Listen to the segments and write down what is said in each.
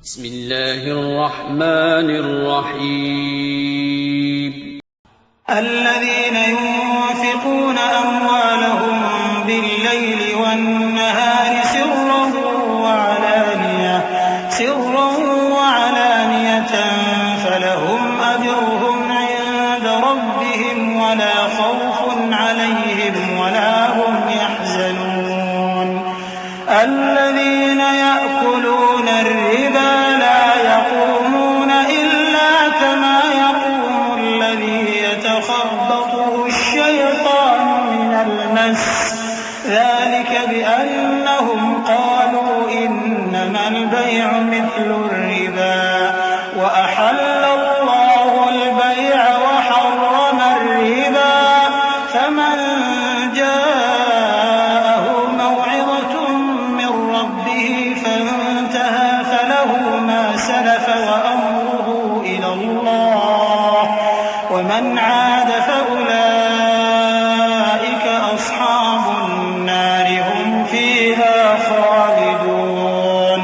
بسم الله الرحمن الرحيم الذين ينفقون أموالهم بالليل والنهار سرا وعلانية فلهم أجرهم عند ربهم ولا خوف عليهم ولا هم يحزنون الذين يأكلون الربا لا يقومون إلا كما يقوم الذي يتخبطه الشيطان من المس ذلك بأنهم قالوا إنما البيع مثل الربا وأحل الله البيع وحرم الربا فمن جاءه موعظة من ربه فانتهى فله ما سلف وأمره إلى الله ومن عاد فأولئك أصحاب النار هم فيها خالدون.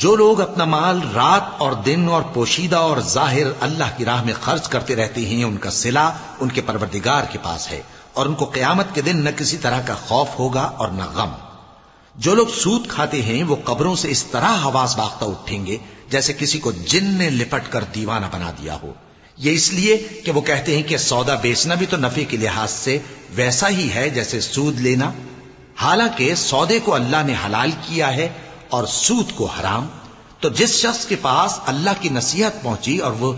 جو لوگ اپنا مال رات اور دن اور پوشیدہ اور ظاہر اللہ کی راہ میں خرچ کرتے رہتے ہیں، ان کا صلہ ان کے پروردگار کے پاس ہے، اور ان کو قیامت کے دن نہ کسی طرح کا خوف ہوگا اور نہ غم. جو لوگ سود کھاتے ہیں وہ قبروں سے اس طرح حواس باختہ اٹھیں گے جیسے کسی کو جن نے لپٹ کر دیوانہ بنا دیا ہو. یہ اس لیے کہ وہ کہتے ہیں کہ سودا بیچنا بھی تو نفع کے لحاظ سے ویسا ہی ہے جیسے سود لینا، حالانکہ سودے کو اللہ نے حلال کیا ہے اور سود کو حرام. تو جس شخص کے پاس اللہ کی نصیحت پہنچی اور وہ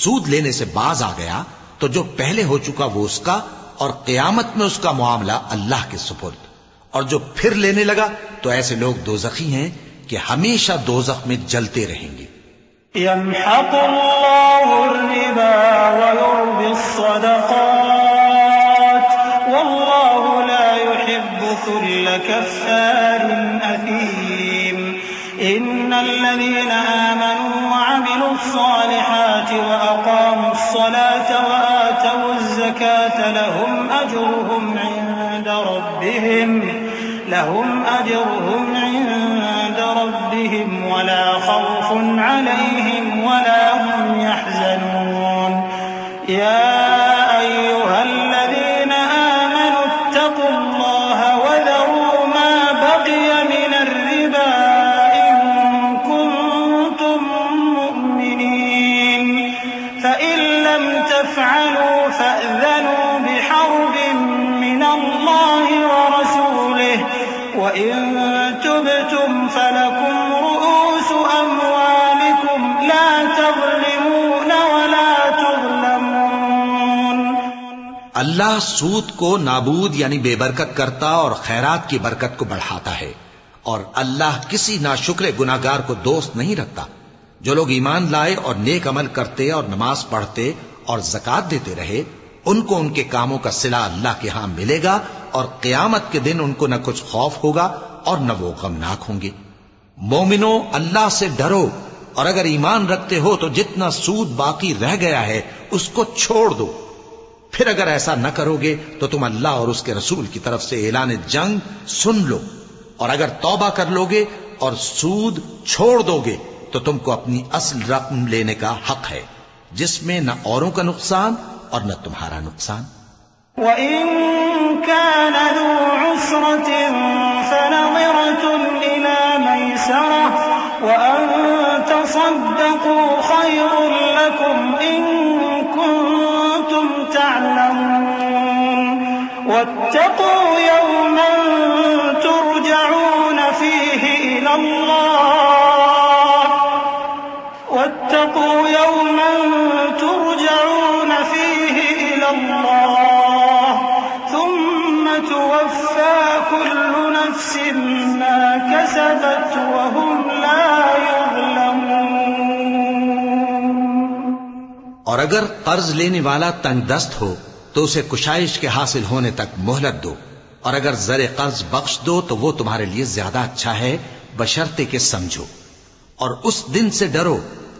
سود لینے سے باز آ گیا تو جو پہلے ہو چکا وہ اس کا، اور قیامت میں اس کا معاملہ اللہ کے سپرد. اور جو پھر لینے لگا تو ایسے لوگ دوزخی ہیں کہ ہمیشہ دوزخ میں جلتے رہیں گے. يمحق الله الربا ويربي الصدقات والله لا يحب كل كفار أثيم. إن الذين آمنوا وعملوا الصالحات وأقاموا الصلاة وآتوا الزكاة لهم أجرهم عند ربهم ولا خوف عليهم ولا هم يحزنون. يا أيها الذين آمنوا اتقوا الله وذروا ما بقي من الربا إن كنتم مؤمنين فإن لم تفعلوا فأذنوا بحرب من الله ورسوله وإن تبتم فلكم رؤوس أموالكم لا تظلمون ولا تظلمون. اللہ سود کو نابود یعنی بے برکت کرتا اور خیرات کی برکت کو بڑھاتا ہے، اور اللہ کسی ناشکر گناہگار کو دوست نہیں رکھتا. جو لوگ ایمان لائے اور نیک عمل کرتے اور نماز پڑھتے اور زکوٰۃ دیتے رہے ان کو ان کے کاموں کا صلہ اللہ کے ہاں ملے گا، اور قیامت کے دن ان کو نہ کچھ خوف ہوگا اور نہ وہ غمناک ہوں گے. مومنو، اللہ سے ڈرو، اور اگر ایمان رکھتے ہو تو جتنا سود باقی رہ گیا ہے اس کو چھوڑ دو. پھر اگر ایسا نہ کرو گے تو تم اللہ اور اس کے رسول کی طرف سے اعلان جنگ سن لو، اور اگر توبہ کر لو گے اور سود چھوڑ دو گے تو تم کو اپنی اصل رقم لینے کا حق ہے، جس میں نہ اوروں کا نقصان اور نہ تمہارا نقصان. وَإِن كَانَ ذُو عُسْرَةٍ فَنَظِرَةٌ إِلَى مَيْسَرَةٍ وَأَن تَصَدَّقُوا خَيْرٌ لَّكُمْ إِن كُنتُمْ تَعْلَمُونَ. وَاتَّقُوا يَوْمًا تُرْجَعُونَ فِيهِ إِلَى اللَّهِ ثُمَّ تُوَفَّى كُلُّ نَفْسٍ مَّا كَسَبَتْ وَهُمْ لَا يُظْلَمُونَ. اور اگر قرض لینے والا تنگ دست ہو تو اسے کشائش کے حاصل ہونے تک مہلت دو، اور اگر زر قرض بخش دو تو وہ تمہارے لیے زیادہ اچھا ہے بشرطے کہ سمجھو. اور اس دن سے ڈرو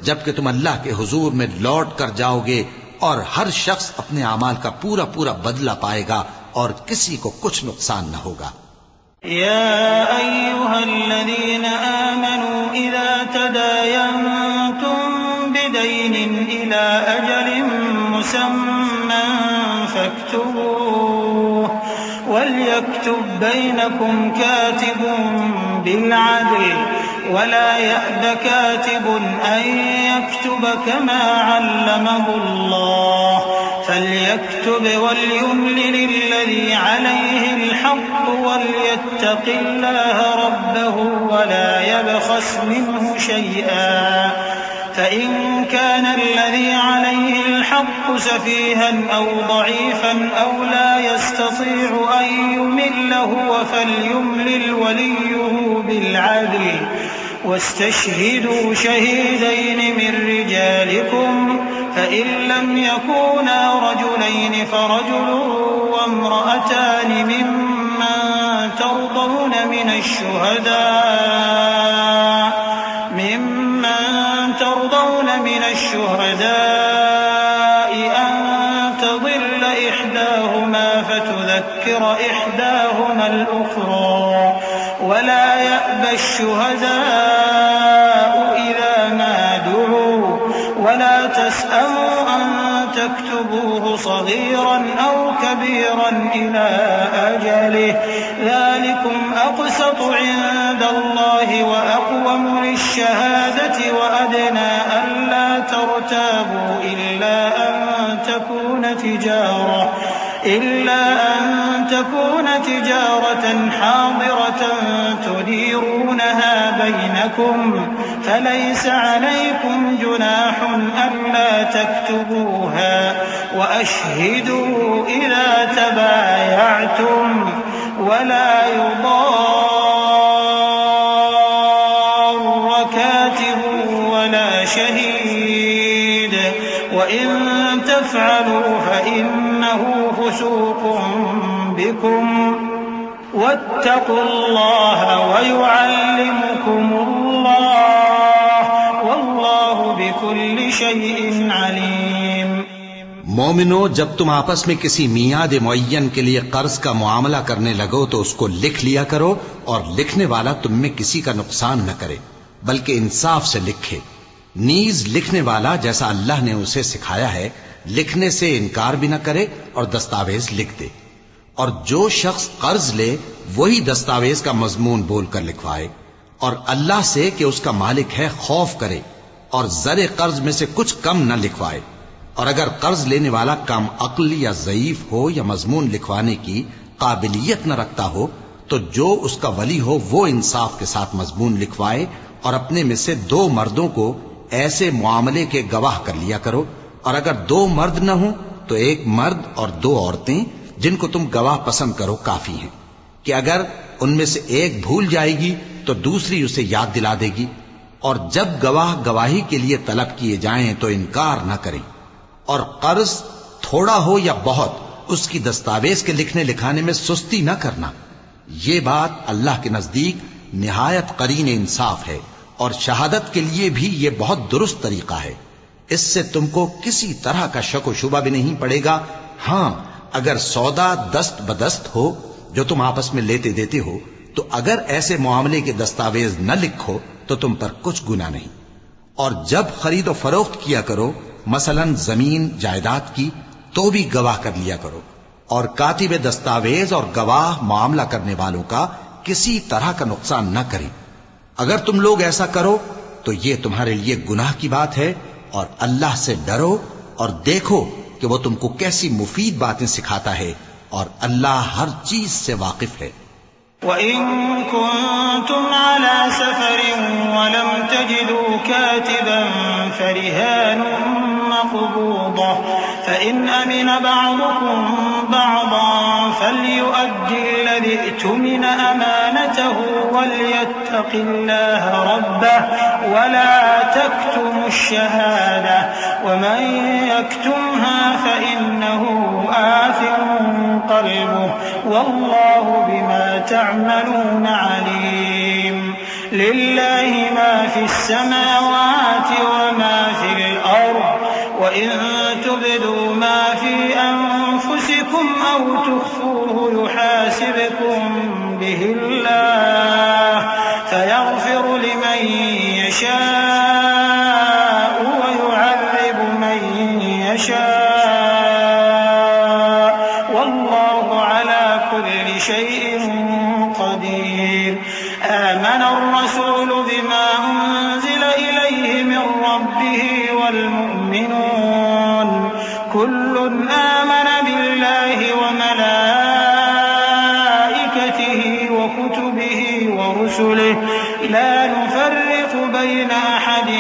جبکہ تم اللہ کے حضور میں لوٹ کر جاؤ گے، اور ہر شخص اپنے اعمال کا پورا پورا بدلہ پائے گا اور کسی کو کچھ نقصان نہ ہوگا. يا أيها الذين آمنوا إذا تداينتم بدين إلى أجل مسمى فاكتبوه وليكتب بينكم كاتب بالعدل ولا يأب كاتب أن يكتب كما علمه الله فليكتب وليملل الذي عليه الحق وليتق الله ربه ولا يبخس منه شيئا فإن كان الذي عليه الحق سفيها أو ضعيفا أو لا يستطيع أن يمل هو فليملل وليه بالعدل واستشهدوا شهيدين من رجالكم فإن لم يكونا رجلين فرجل وامرأتان ممن ترضون من الشهداء أن تضل إحداهما فتذكر إحداهما الأخرى ولا يأبى الشهداء إذا ما دعوا ولا تسأموا أن تكتبوه صغيرا أو كبيرا إلى أجله ذلكم أقسط عند الله وأقوم للشهادة وأدنى ألا ترتابوا إلا أن تكون تجارة حاضرة تديرونها بينكم فليس عليكم جناح ألا تكتبوها وأشهدوا إذا تبايعتم ولا يضار كاتب ولا شهيد وإن تفعلوا فإنه فسوق بكم واتقوا الله ويعلمكم الله والله بكل شيء عليم. مومنو، جب تم آپس میں کسی میعاد معین کے لیے قرض کا معاملہ کرنے لگو تو اس کو لکھ لیا کرو اور لکھنے والا تم میں کسی کا نقصان نہ کرے بلکہ انصاف سے لکھے. نیز لکھنے والا جیسا اللہ نے اسے سکھایا ہے لکھنے سے انکار بھی نہ کرے اور دستاویز لکھ دے. اور جو شخص قرض لے وہی دستاویز کا مضمون بول کر لکھوائے اور اللہ سے کہ اس کا مالک ہے خوف کرے اور زر قرض میں سے کچھ کم نہ لکھوائے. اور اگر قرض لینے والا کم عقل یا ضعیف ہو یا مضمون لکھوانے کی قابلیت نہ رکھتا ہو تو جو اس کا ولی ہو وہ انصاف کے ساتھ مضمون لکھوائے اور اپنے میں سے 2 مردوں کو ایسے معاملے کے گواہ کر لیا کرو. اور اگر 2 مرد نہ ہوں تو 1 مرد اور 2 عورتیں جن کو تم گواہ پسند کرو کافی ہیں کہ اگر ان میں سے ایک بھول جائے گی تو دوسری اسے یاد دلا دے گی. اور جب گواہ گواہی کے لیے طلب کیے جائیں تو انکار نہ کریں. اور قرض تھوڑا ہو یا بہت اس کی دستاویز کے لکھنے لکھانے میں سستی نہ کرنا. یہ بات اللہ کے نزدیک نہایت قرین انصاف ہے اور شہادت کے لیے بھی یہ بہت درست طریقہ ہے. اس سے تم کو کسی طرح کا شک و شبہ بھی نہیں پڑے گا. ہاں اگر سودا دست بدست ہو جو تم آپس میں لیتے دیتے ہو تو اگر ایسے معاملے کے دستاویز نہ لکھو تو تم پر کچھ گناہ نہیں. اور جب خرید و فروخت کیا کرو مثلا زمین جائیداد کی تو بھی گواہ کر لیا کرو. اور کاتب دستاویز اور گواہ معاملہ کرنے والوں کا کسی طرح کا نقصان نہ کریں. اگر تم لوگ ایسا کرو تو یہ تمہارے لیے گناہ کی بات ہے. اور اللہ سے ڈرو اور دیکھو کہ وہ تم کو کیسی مفید باتیں سکھاتا ہے اور اللہ ہر چیز سے واقف ہے. وَإِن كُنتُمْ عَلَى سَفَرٍ وَلَمْ تَجِدُوا كَاتِبًا فَرِهَانٌ مَّقْبُوضَةٌ فَإِنْ أَمِنَ بَعْضُكُم بَعْضًا فَلْيُؤَدِّ الَّذِي اؤْتُمِنَ أَمَانَتَهُ وَلْيَتَّقِ اللَّهَ رَبَّهُ وَلَا تَكْتُمُوا الشَّهَادَةَ وَمَن يَكْتُمْهَا فَإِنَّهُ آثِمٌ قَلْبُهُ وَاللَّهُ بِمَا تعملون عليم. لله ما في السماوات وما في الأرض وإن تبدوا ما في أنفسكم أو تخفوه يحاسبكم به الله فيغفر لمن يشاء ويعذب من يشاء والله على كل شيء قدير آمن الرسول بما أنزل إليه من ربه والمؤمنون كل آمن بالله وملائكته وكتبه ورسله لا نفرق بين أحد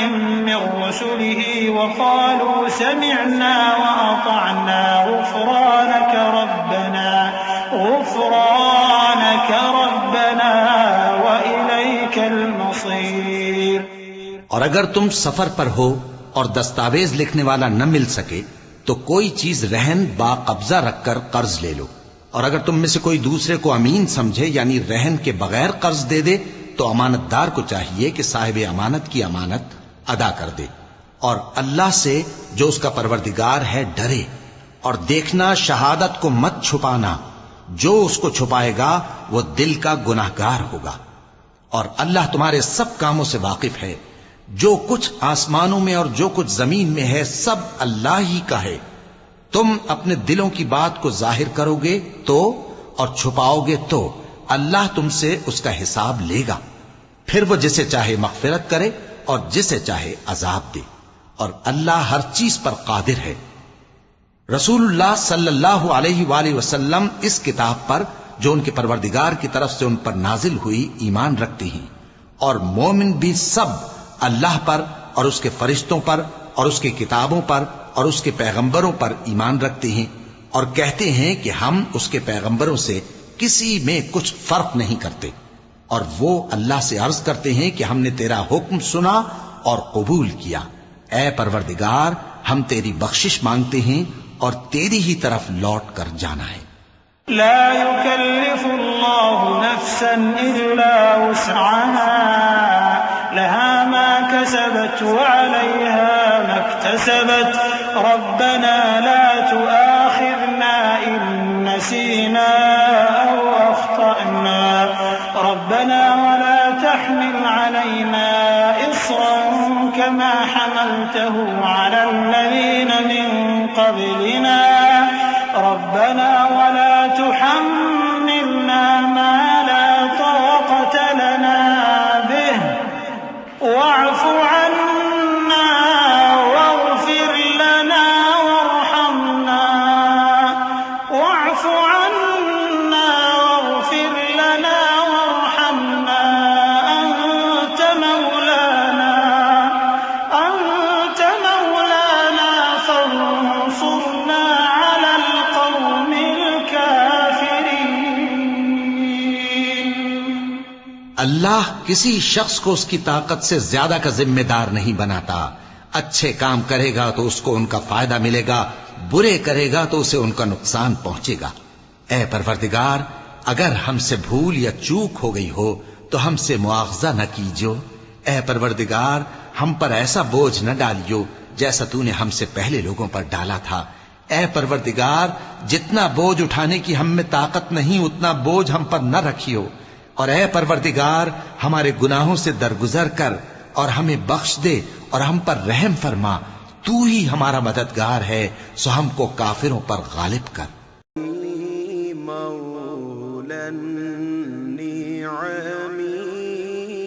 من رسله وقالوا سمعنا وأطعنا غفرانك ربنا وإليك المصير. اور اگر تم سفر پر ہو اور دستاویز لکھنے والا نہ مل سکے تو کوئی چیز رہن با قبضہ رکھ کر قرض لے لو، اور اگر تم میں سے کوئی دوسرے کو امین سمجھے یعنی رہن کے بغیر قرض دے دے تو امانت دار کو چاہیے کہ صاحب امانت کی امانت ادا کر دے، اور اللہ سے جو اس کا پروردگار ہے ڈرے، اور دیکھنا شہادت کو مت چھپانا، جو اس کو چھپائے گا وہ دل کا گناہگار ہوگا، اور اللہ تمہارے سب کاموں سے واقف ہے، جو کچھ آسمانوں میں اور جو کچھ زمین میں ہے سب اللہ ہی کا ہے۔ تم اپنے دلوں کی بات کو ظاہر کرو گے تو اور چھپاؤ گے تو اللہ تم سے اس کا حساب لے گا، پھر وہ جسے چاہے مغفرت کرے اور جسے چاہے عذاب دے، اور اللہ ہر چیز پر قادر ہے۔ رسول اللہ صلی اللہ علیہ وآلہ وسلم اس کتاب پر جو ان کے پروردگار کی طرف سے ان پر نازل ہوئی ایمان رکھتے ہیں، اور مومن بھی سب اللہ پر اور اس کے فرشتوں پر اور اس کی کتابوں پر اور اس کے پیغمبروں پر ایمان رکھتے ہیں، اور کہتے ہیں کہ ہم اس کے پیغمبروں سے کسی میں کچھ فرق نہیں کرتے، اور وہ اللہ سے عرض کرتے ہیں کہ ہم نے تیرا حکم سنا اور قبول کیا، اے پروردگار ہم تیری بخشش مانگتے ہیں اور تیری ہی طرف لوٹ کر جانا ہے۔ لا يكلف الله نفسا إلا وسعها لها ما كسبت وعليها ما اكتسبت ربنا لا تؤاخذنا إن نسينا أو أخطأنا ربنا ولا تحمل علينا إصرا كما حملته على الذين من قبلنا ربنا ولا تحملنا ما لا طاقة لنا به واعف عنا واغفر لنا وارحمنا واعف عنا واغفر لنا وارحمنا أنت مولانا فانصرنا على القوم الكافرين. اللہ کسی شخص کو اس کی طاقت سے زیادہ کا ذمہ دار نہیں بناتا، اچھے کام کرے گا تو اس کو ان کا فائدہ ملے گا، برے کرے گا تو اسے ان کا نقصان پہنچے گا۔ اے پروردگار اگر ہم سے بھول یا چوک ہو گئی ہو تو ہم سے مواخذہ نہ کیجو، اے پروردگار ہم پر ایسا بوجھ نہ ڈالیو جیسا تو نے ہم سے پہلے لوگوں پر ڈالا تھا، اے پروردگار جتنا بوجھ اٹھانے کی ہم میں طاقت نہیں اتنا بوجھ ہم پر نہ رکھیو، اور اے پروردگار ہمارے گناہوں سے درگزر کر اور ہمیں بخش دے اور ہم پر رحم فرما، تو ہی ہمارا مددگار ہے سو ہم کو کافروں پر غالب کر۔